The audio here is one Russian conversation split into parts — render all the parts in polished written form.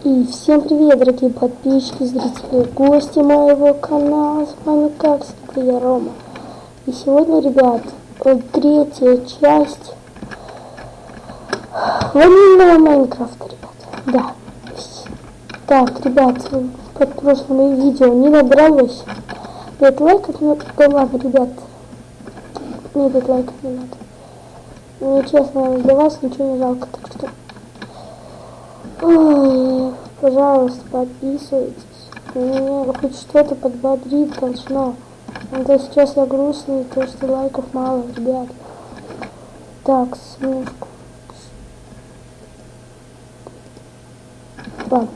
И всем привет, дорогие подписчики, зрители, гости моего канала. С вами, как всегда, я, Рома. И сегодня, ребят, третья часть ванильного Майнкрафта, ребят. Да. Так, ребят, под прошлым видео не набралось 5 лайков, но да ладно, ребят. Мне 5 лайков не надо. Мне, честно, для вас ничего не жалко, так что... Ой, пожалуйста, подписывайтесь. Меня хоть что-то подбодрить должно. А то сейчас я грустный, то что лайков мало, ребят. Так, смешку. Ладно.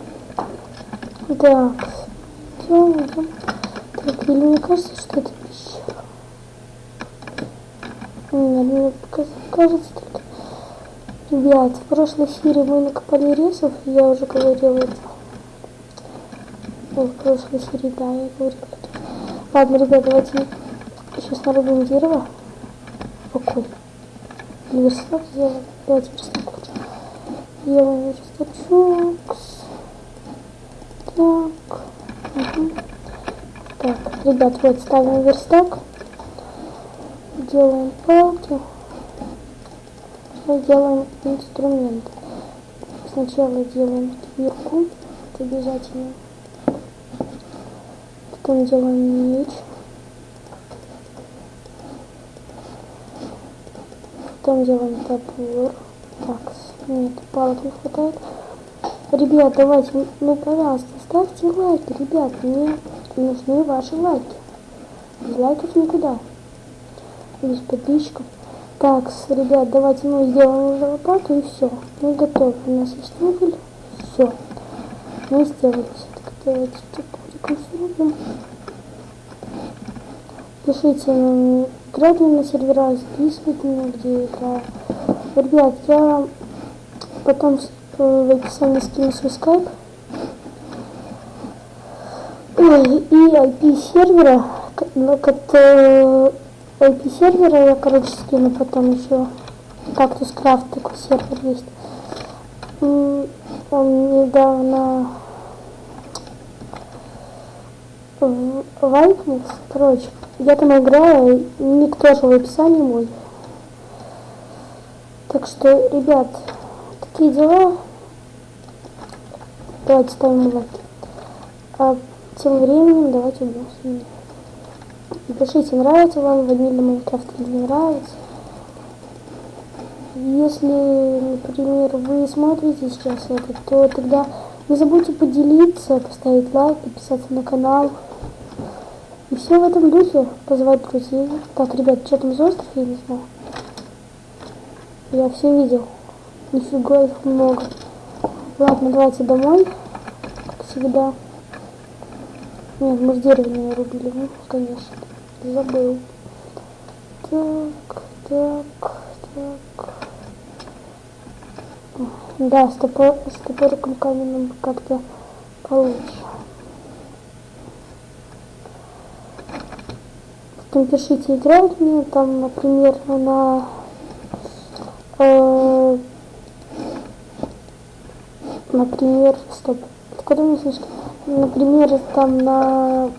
Так. Все, идем. Так, или мне кажется, что это пещера? Нет, мне кажется только... Ребят, в прошлой серии мы накопали ресов, я уже говорила это. В прошлой серии, да, я говорила это. Ладно, ребят, давайте сейчас нарубим дерево. Какой? Или верстак сделаем? Давайте верстак лучше. Делаем верстачок. Так. Угу. Так, ребят, вот ставим верстак. Делаем палки. Делаем инструмент. Сначала делаем кирку, это обязательно. Потом делаем меч. Потом делаем топор. Так, нет, палок не хватает. Ребят, давайте, ну пожалуйста, ставьте лайки, ребят, мне нужны ваши лайки. Без лайков никуда. Без подписчиков. Так, ребят, давайте мы сделаем уже лопату и все. Мы готовы. У нас есть уголь. Все. Мы сделали все. Так, давайте топориком срубим. Пишите нам, играть на сервера, записывайте меня, где играю. Ребят, я потом в описании скину свой скайп. Ой, и IP сервера, IP сервера я, короче, скину потом еще. Кактус Крафт такой сервер есть. Он недавно вайпнулся. Короче, я там играю, ник тоже в описании мой. Так что, ребят, такие дела. Давайте ставим лайки. А тем временем давайте убьем. Пишите, нравится вам ванильный Майнкрафт или не нравится. Если, например, вы смотрите сейчас это, то тогда не забудьте поделиться, поставить лайк, подписаться на канал. И все в этом духе, позвать друзей. Так, ребят, что там за остров, я не знаю. Я все видел. Нифига их много. Ладно, давайте домой, как всегда. Нет, мы с дерева не нарубили, ну, конечно. Забыл. Так. Да, с топориком каменным как-то получше. Потом пишите, играют мне там, например, на например, стоп. Откуда мне слышно? Например, там на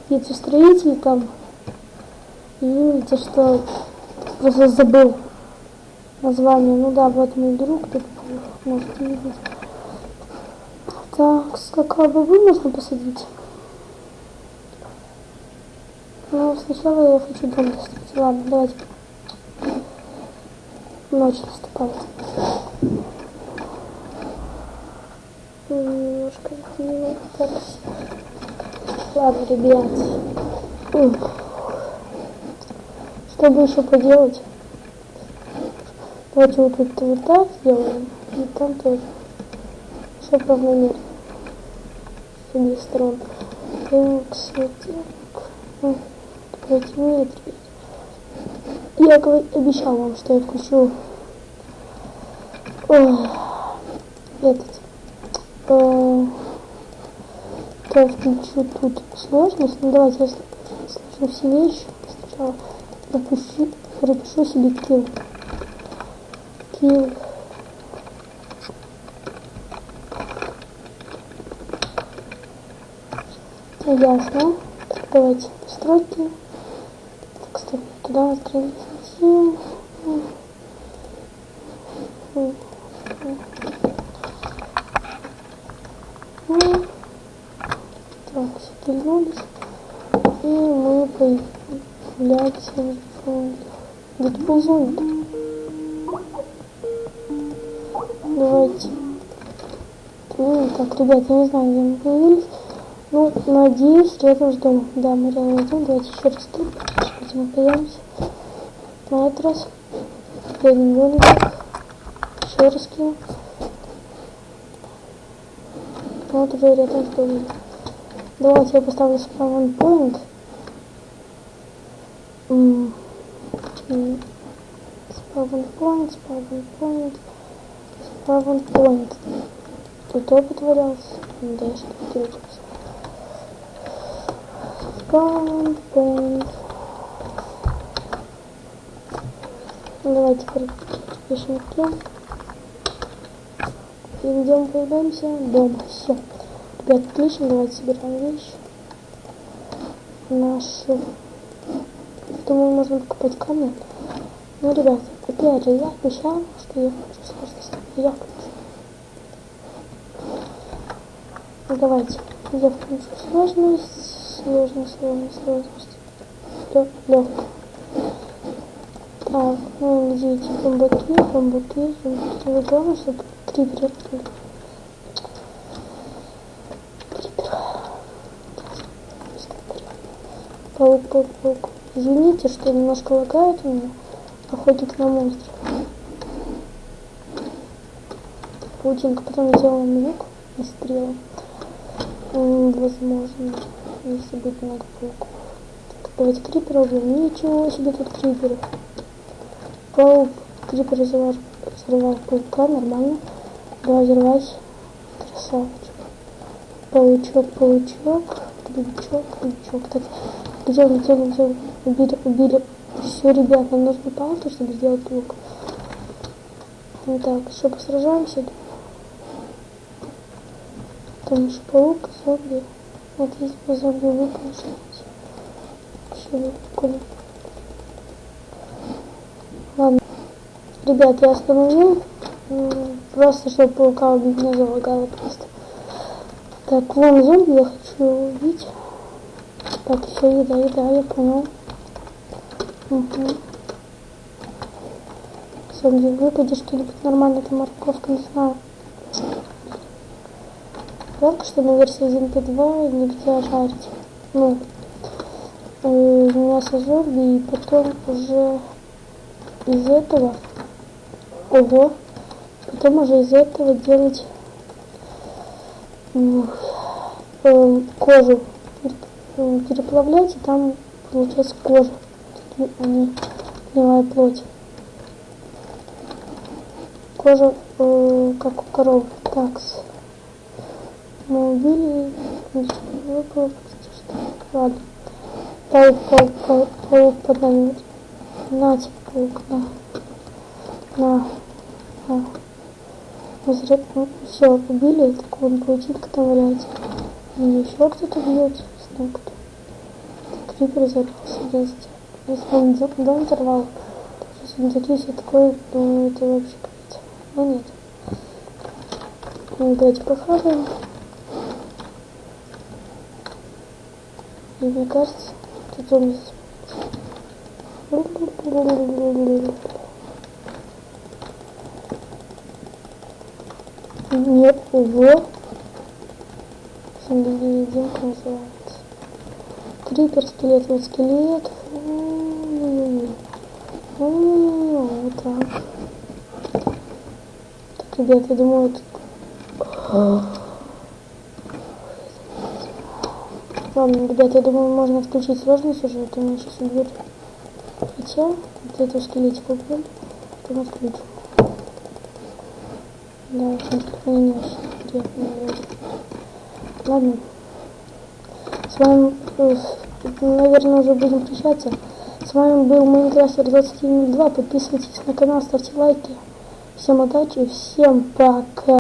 яйцестроитель там. И видите, что просто забыл название. Ну да, вот мой друг, тут можете видеть. Так, какого бобы можно посадить? Ну, сначала я хочу дом достроить. Ладно, давайте. Ночь наступает. Немножко не так. Ладно, ребят. Что бы еще поделать? Давайте вот так сделаем. И там тоже. Все равномерно. С обеих сторон. Так, светик. Давайте нет. Я обещал вам, что я включу я включу тут сложность. Ну давайте я сложу все вещи. Сначала пропишу себе килл. Ясно. Так, давайте настройки. Так, стоп, туда настроить. Так, все перевернулись. И мы появляемся в Дэдпул зоне. Давайте. Так, ребят, я не знаю, где мы появились. Ну, надеюсь, рядом с домом. Да, мы рядом с домом. Давайте еще раз тут. Сейчас мы появимся. На этот раз. Перевернулись. Еще раз кинем. Вот уже рядом с домом. Давайте я поставлю spawn point. Spawn point. Кто притворялся? Да, я что-то делаю. Spawn point. Давайте пишем кем. И где мы появляемся? Дома. Все. Ребят, отлично. Давайте собираем вещи. Наши. Думаю, можно покупать камни. Ну, ребят, опять же, я обещал, что я хочу сложность. Я хочу. Ну, давайте. Я включу сложность. Сложность. Легко. Так, ну, видите, бамбуки. Вы главное, чтобы крипер открыли. Паук. Извините, что немножко лагает у меня. Охотник на монстров. Паутинка. Потом сделаем лук и стрелы. Возможно, если будет много пауков. Так, давайте крипера убьем. Ничего себе тут криперы. Паук. Крипер взрывал паука. Нормально. Давай взрывать. Красавчик. Паучок. Крючок. Так, где убили. Все, ребят, нам нужны палки, чтобы сделать лук. Ну так, еще посражаемся. Там еще паук, зомби. Вот если бы зомби выполнить. Все, прикольно. Ладно. Ребят, я остановил. Просто, чтобы паука убить, меня залагало просто. Так, вон зомби я хочу убить. Так, все, еда, я понял. Угу. Зомби, выпади что-нибудь нормально, это морковка, не знаю. Жалко, что на версии 1.2 нельзя жарить. Ну, мясо зомби, и потом уже из этого, потом уже из этого делать кожу, переплавлять, и там получается кожа, а не гнилая плоть. Кожа, как у коровы. Такс. Мы убили, выпало, ладно. Паук под нами. На тебе, паук, на. Все, убили, так вон паутинка там валяется. И еще кто-то бьет. Кто-то. Крипер взорвался. Если он дом взорвал, то если он закрылся такой, то это вообще капец. Но нет. Ну, давайте похаваем. И мне кажется, тут зомби. Нет, его. Зомби-невидимка называется. Крипер, скелет. Вот так. Так, ребят, я думаю, тут... Ладно, ребят, я думаю, можно отключить сложность уже, это меня сейчас убьют. Хотя, вот этого скелетика убьем, потом отключим. Да, очень сохранилось. Приятно. Ладно. С вами, наверное, уже будем прощаться. С вами был Майнкрафтер 2102. Подписывайтесь на канал, ставьте лайки. Всем удачи, всем пока.